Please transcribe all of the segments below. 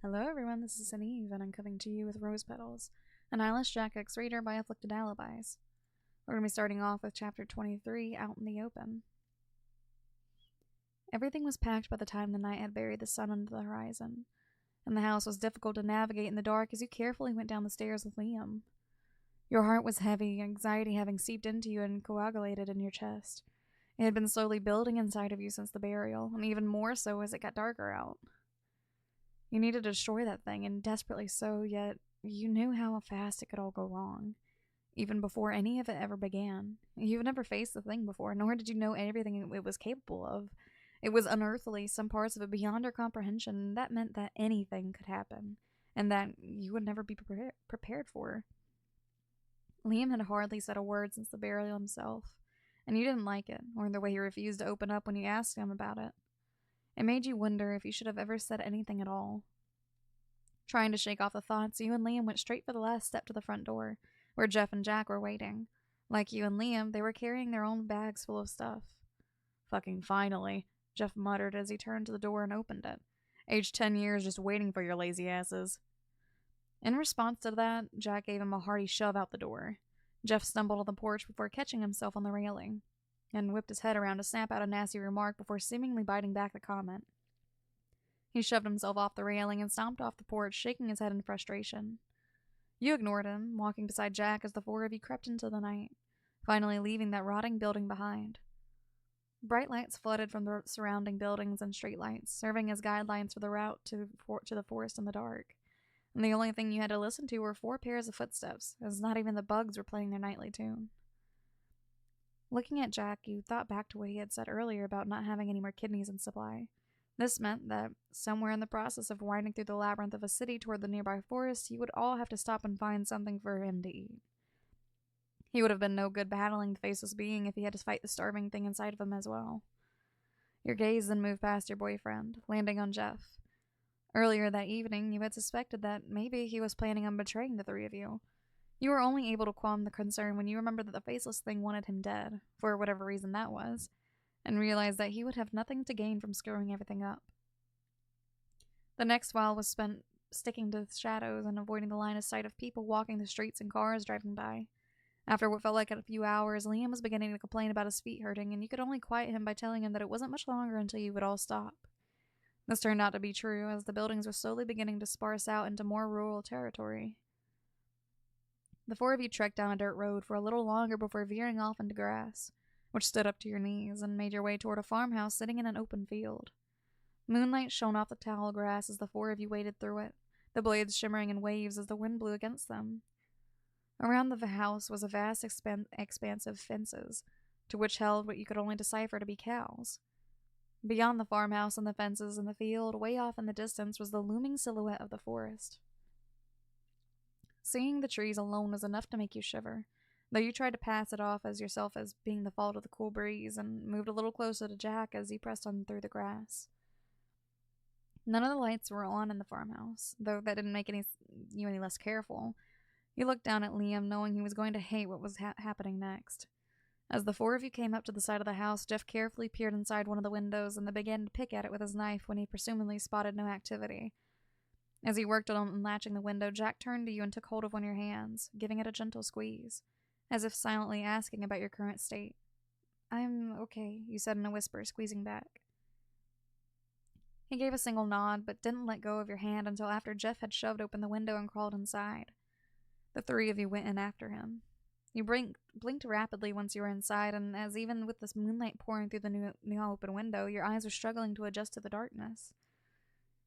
Hello everyone, this is Eve, and I'm coming to you with Rose Petals, an Eyeless Jack X-Reader by Afflicted-Alibis. We're going to be starting off with Chapter 23, Out in the Open. Everything was packed by the time the night had buried the sun under the horizon, and the house was difficult to navigate in the dark as you carefully went down the stairs with Liam. Your heart was heavy, anxiety having seeped into you and coagulated in your chest. It had been slowly building inside of you since the burial, and even more so as it got darker out. You needed to destroy that thing, and desperately so, yet you knew how fast it could all go wrong, even before any of it ever began. You've never faced the thing before, nor did you know everything it was capable of. It was unearthly, some parts of it beyond your comprehension, and that meant that anything could happen, and that you would never be prepared for. Liam had hardly said a word since the burial himself, and you didn't like it, or the way he refused to open up when you asked him about it. It made you wonder if you should have ever said anything at all. Trying to shake off the thoughts, you and Liam went straight for the last step to the front door, where Jeff and Jack were waiting. Like you and Liam, they were carrying their own bags full of stuff. "Fucking finally," Jeff muttered as he turned to the door and opened it. "Aged 10 years just waiting for your lazy asses." In response to that, Jack gave him a hearty shove out the door. Jeff stumbled on the porch before catching himself on the railing, and whipped his head around to snap out a nasty remark before seemingly biting back the comment. He shoved himself off the railing and stomped off the porch, shaking his head in frustration. You ignored him, walking beside Jack as the four of you crept into the night, finally leaving that rotting building behind. Bright lights flooded from the surrounding buildings and streetlights, serving as guidelines for the route to the forest in the dark. And the only thing you had to listen to were 4 pairs of footsteps, as not even the bugs were playing their nightly tune. Looking at Jack, you thought back to what he had said earlier about not having any more kidneys in supply. This meant that, somewhere in the process of winding through the labyrinth of a city toward the nearby forest, you would all have to stop and find something for him to eat. He would have been no good battling the faceless being if he had to fight the starving thing inside of him as well. Your gaze then moved past your boyfriend, landing on Jeff. Earlier that evening, you had suspected that maybe he was planning on betraying the three of you. You were only able to calm the concern when you remembered that the faceless thing wanted him dead, for whatever reason that was, and realized that he would have nothing to gain from screwing everything up. The next while was spent sticking to the shadows and avoiding the line of sight of people walking the streets and cars driving by. After what felt like a few hours, Liam was beginning to complain about his feet hurting, and you could only quiet him by telling him that it wasn't much longer until you would all stop. This turned out to be true, as the buildings were slowly beginning to sparse out into more rural territory. The four of you trekked down a dirt road for a little longer before veering off into grass, which stood up to your knees, and made your way toward a farmhouse sitting in an open field. Moonlight shone off the tall grass as the four of you waded through it, the blades shimmering in waves as the wind blew against them. Around the house was a vast expanse of fences, to which held what you could only decipher to be cows. Beyond the farmhouse and the fences and the field, way off in the distance, was the looming silhouette of the forest. Seeing the trees alone was enough to make you shiver, though you tried to pass it off as yourself as being the fault of the cool breeze, and moved a little closer to Jack as he pressed on through the grass. None of the lights were on in the farmhouse, though that didn't make you any less careful. You looked down at Liam, knowing he was going to hate what was happening next. As the four of you came up to the side of the house, Jeff carefully peered inside one of the windows and then began to pick at it with his knife when he presumably spotted no activity. As he worked on unlatching the window, Jack turned to you and took hold of one of your hands, giving it a gentle squeeze, as if silently asking about your current state. "I'm okay," you said in a whisper, squeezing back. He gave a single nod, but didn't let go of your hand until after Jeff had shoved open the window and crawled inside. The three of you went in after him. You blinked rapidly once you were inside, and as even with this moonlight pouring through the new open window, your eyes were struggling to adjust to the darkness.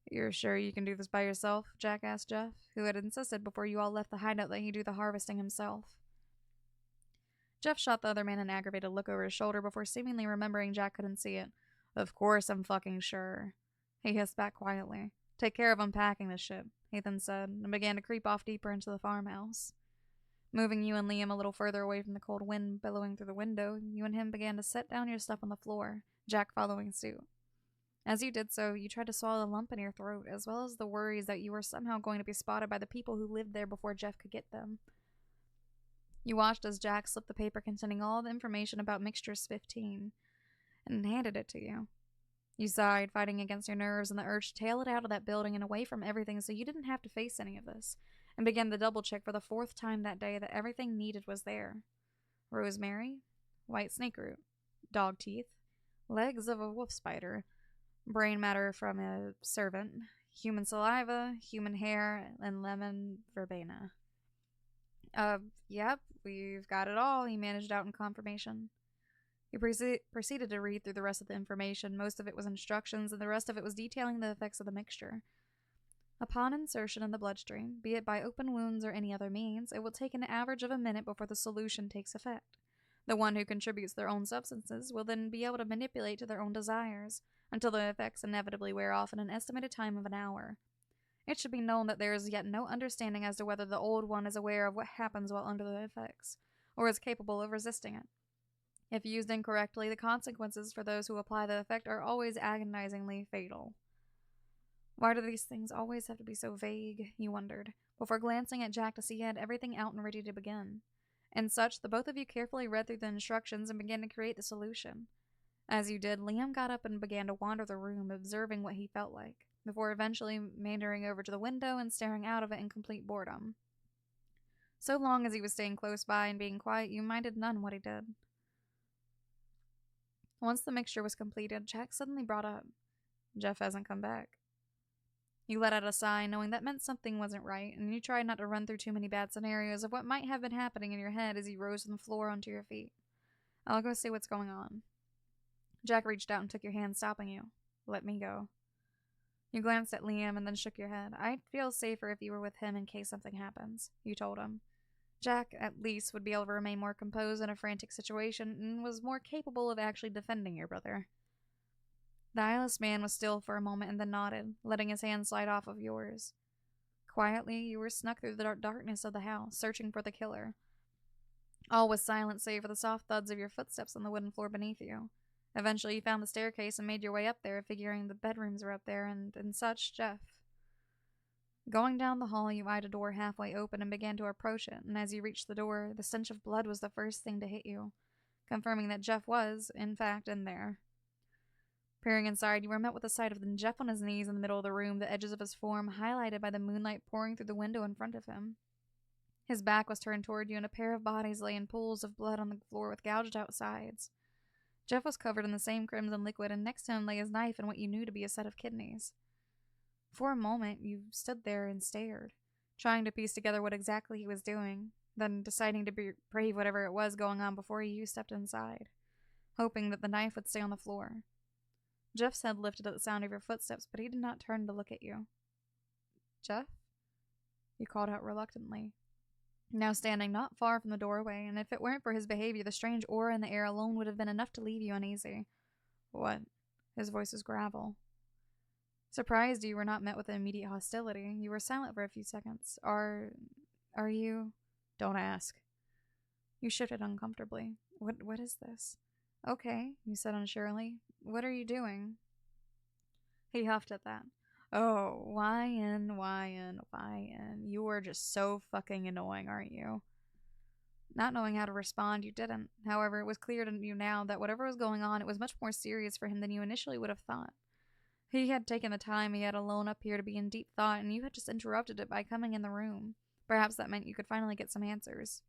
"You're sure you can do this by yourself?" Jack asked Jeff, who had insisted before you all left the hideout that he do the harvesting himself. Jeff shot the other man an aggravated look over his shoulder before seemingly remembering Jack couldn't see it. "Of course I'm fucking sure," he hissed back quietly. "Take care of unpacking this shit," he then said, and began to creep off deeper into the farmhouse. Moving you and Liam a little further away from the cold wind billowing through the window, you and him began to set down your stuff on the floor, Jack following suit. As you did so, you tried to swallow the lump in your throat, as well as the worries that you were somehow going to be spotted by the people who lived there before Jeff could get them. You watched as Jack slipped the paper containing all the information about Mixtures 15, and handed it to you. You sighed, fighting against your nerves and the urge to tail it out of that building and away from everything so you didn't have to face any of this, and began the double check for the 4th time that day that everything needed was there. Rosemary, white snake root, dog teeth, legs of a wolf spider, brain matter from a servant, human saliva, human hair, and lemon verbena. Yep, we've got it all, he managed out in confirmation. He proceeded to read through the rest of the information. Most of it was instructions, and the rest of it was detailing the effects of the mixture. Upon insertion in the bloodstream, be it by open wounds or any other means, it will take an average of a minute before the solution takes effect. The one who contributes their own substances will then be able to manipulate to their own desires, until the effects inevitably wear off in an estimated time of an hour. It should be known that there is yet no understanding as to whether the old one is aware of what happens while under the effects, or is capable of resisting it. If used incorrectly, the consequences for those who apply the effect are always agonizingly fatal. Why do these things always have to be so vague, you wondered, before glancing at Jack to see he had everything out and ready to begin. And such, the both of you carefully read through the instructions and began to create the solution. As you did, Liam got up and began to wander the room, observing what he felt like, before eventually meandering over to the window and staring out of it in complete boredom. So long as he was staying close by and being quiet, you minded none what he did. Once the mixture was completed, Jack suddenly brought up, "Jeff hasn't come back." You let out a sigh, knowing that meant something wasn't right, and you tried not to run through too many bad scenarios of what might have been happening in your head as you rose from the floor onto your feet. "I'll go see what's going on." Jack reached out and took your hand, stopping you. "Let me go." You glanced at Liam and then shook your head. "I'd feel safer if you were with him in case something happens," you told him. Jack, at least, would be able to remain more composed in a frantic situation and was more capable of actually defending your brother. The eyeless man was still for a moment and then nodded, letting his hand slide off of yours. Quietly, you were snuck through the darkness of the house, searching for the killer. All was silent save for the soft thuds of your footsteps on the wooden floor beneath you. Eventually, you found the staircase and made your way up there, figuring the bedrooms were up there and such, Jeff. Going down the hall, you eyed a door halfway open and began to approach it, and as you reached the door, the stench of blood was the first thing to hit you, confirming that Jeff was, in fact, in there. Peering inside, you were met with the sight of Jeff on his knees in the middle of the room, the edges of his form highlighted by the moonlight pouring through the window in front of him. His back was turned toward you, and a pair of bodies lay in pools of blood on the floor with gouged out sides. Jeff was covered in the same crimson liquid, and next to him lay his knife and what you knew to be a set of kidneys. For a moment, you stood there and stared, trying to piece together what exactly he was doing, then deciding to brave whatever it was going on before you stepped inside, hoping that the knife would stay on the floor. Jeff's head lifted at the sound of your footsteps, but he did not turn to look at you. "Jeff?" you called out reluctantly, now standing not far from the doorway, and if it weren't for his behavior, the strange aura in the air alone would have been enough to leave you uneasy. "What?" His voice was gravel. Surprised you were not met with immediate hostility, you were silent for a few seconds. Are you? "Don't ask." You shifted uncomfortably. What is this?" "Okay," you said unsurely. "What are you doing?" He huffed at that. "Oh, why in? You are just so fucking annoying, aren't you?" Not knowing how to respond, you didn't. However, it was clear to you now that whatever was going on, it was much more serious for him than you initially would have thought. He had taken the time he had alone up here to be in deep thought, and you had just interrupted it by coming in the room. Perhaps that meant you could finally get some answers.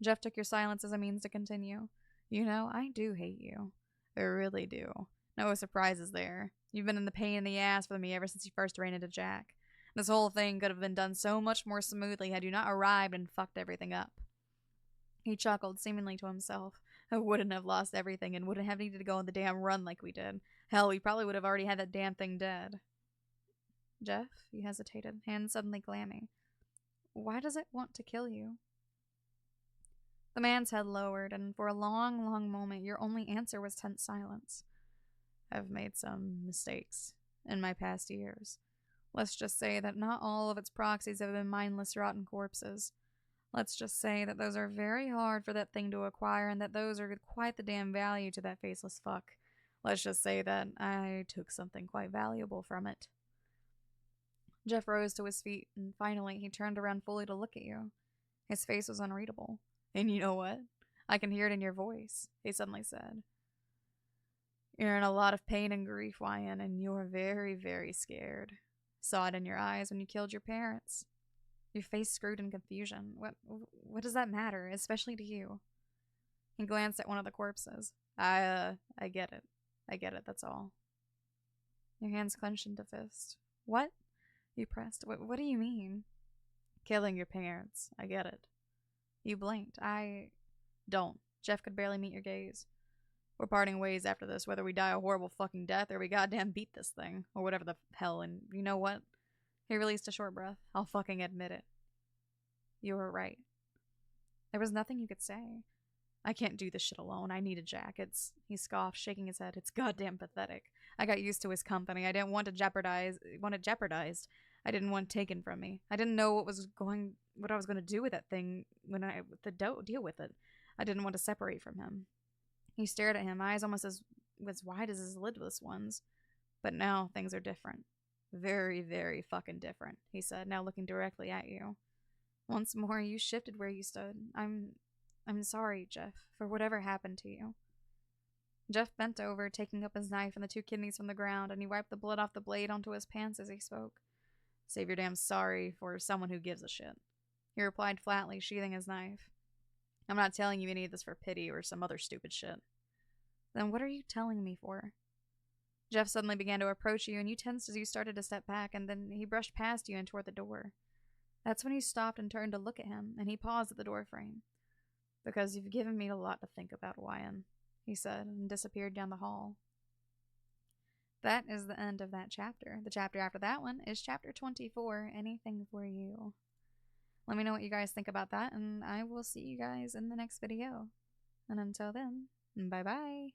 Jeff took your silence as a means to continue. "You know, I do hate you. I really do. No surprises there. You've been in the pain in the ass for me ever since you first ran into Jack. This whole thing could have been done so much more smoothly had you not arrived and fucked everything up." He chuckled, seemingly to himself. "I wouldn't have lost everything and wouldn't have needed to go on the damn run like we did. Hell, we probably would have already had that damn thing dead." "Jeff?" You hesitated, hand suddenly clammy. "Why does it want to kill you?" The man's head lowered, and for a long, long moment your only answer was tense silence. "I've made some mistakes in my past years. Let's just say that not all of its proxies have been mindless, rotten corpses. Let's just say that those are very hard for that thing to acquire, and that those are quite the damn value to that faceless fuck. Let's just say that I took something quite valuable from it." Jeff rose to his feet, and finally he turned around fully to look at you. His face was unreadable. "And you know what? I can hear it in your voice," he suddenly said. You're in a lot of pain and grief, Wyan, and you're very, very scared. Saw it in your eyes when you killed your parents. Your face screwed in confusion. What does that matter, especially to you? He glanced at one of the corpses. I get it. I get it, that's all. Your hands clenched into fist. What? You pressed. What do you mean? Killing your parents. I get it. You blinked. Don't. Jeff could barely meet your gaze. We're parting ways after this, whether we die a horrible fucking death or we goddamn beat this thing. Or whatever the hell, and you know what? He released a short breath. I'll fucking admit it. You were right. There was nothing you could say. I can't do this shit alone. I need a Jack. He scoffed, shaking his head. It's goddamn pathetic. I got used to his company. I didn't want it jeopardized. I didn't want it taken from me. I didn't know what I was going to do with that thing when I deal with it. I didn't want to separate from him. He stared at him, eyes almost as wide as his lidless ones. But now things are different. Very, very fucking different, he said, now looking directly at you. Once more, you shifted where you stood. I'm sorry, Jeff, for whatever happened to you. Jeff bent over, taking up his knife and the 2 kidneys from the ground, and he wiped the blood off the blade onto his pants as he spoke. Save your damn sorry for someone who gives a shit. He replied flatly, sheathing his knife. I'm not telling you any of this for pity or some other stupid shit. Then what are you telling me for? Jeff suddenly began to approach you, and you tensed as you started to step back, and then he brushed past you and toward the door. That's when you stopped and turned to look at him, and he paused at the doorframe. Because you've given me a lot to think about, Wyan, he said, and disappeared down the hall. That is the end of that chapter. The chapter after that one is chapter 24, Anything for You. Let me know what you guys think about that, and I will see you guys in the next video. And until then, bye-bye.